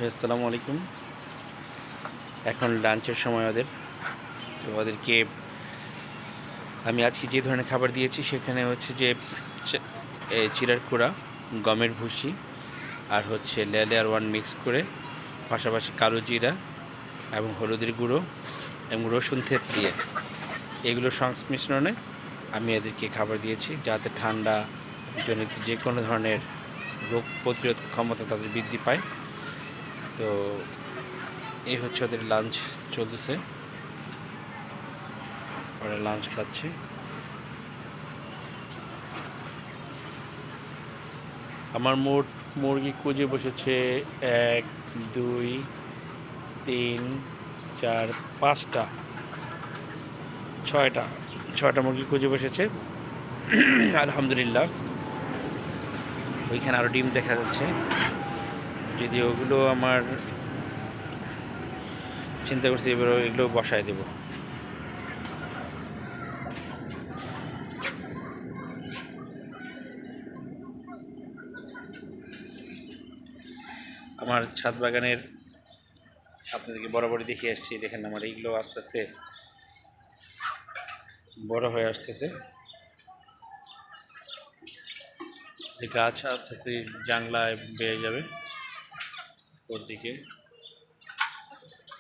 আসসালামু আলাইকুম। এখন লাঞ্চের সময় ওদের, তো ওদেরকে আমি আজকে যে ধরনের খাবার দিয়েছি সেখানে হচ্ছে যে চিড়ার কুড়া, গমের ভুসি আর হচ্ছে লেয়ার ওয়ান মিক্স করে, পাশাপাশি কালো জিরা এবং হলুদের গুঁড়ো এবং রসুন থেতলিয়ে এগুলোর সংমিশ্রণে আমি এদেরকে খাবার দিয়েছি, যাতে ঠান্ডা জনিত যে কোনো ধরনের রোগ প্রতিরোধ ক্ষমতা তাদের বৃদ্ধি পায়। তো এই হচ্ছে ওদের লাঞ্চ চলতেছে, ওরা লাঞ্চ খাচ্ছে। আমার মোট মুরগি কুঁজে বসেছে 1 2 3 4 5টা 6টা মুরগি কুঁজে বসেছে আলহামদুলিল্লাহ। ওইখানে আরও ডিম দেখা যাচ্ছে, যদি ওগুলো আমার চিন্তা করছি এবার এগুলো বসায় দেব। আমার ছাদ বাগানের আপনাদেরকে বরাবরই দেখিয়ে আসছি, দেখেন আমার এইগুলো আস্তে আস্তে বড় হয়ে আসতেছে। যে গাছ আস্তে আস্তে জাংলায় বেয়ে যাবে ওর দিকে।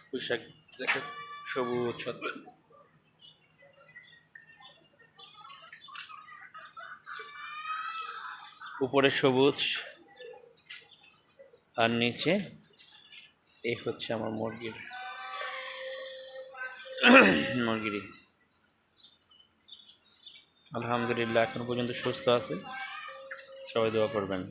পুঁইশাক দেখেন সবুজ সতেজ, উপরে সবুজ আর নিচে এই হচ্ছে আমার মুরগির আলহামদুলিল্লাহ এখন পর্যন্ত সুস্থ আছে। সবাই দোয়া করবেন।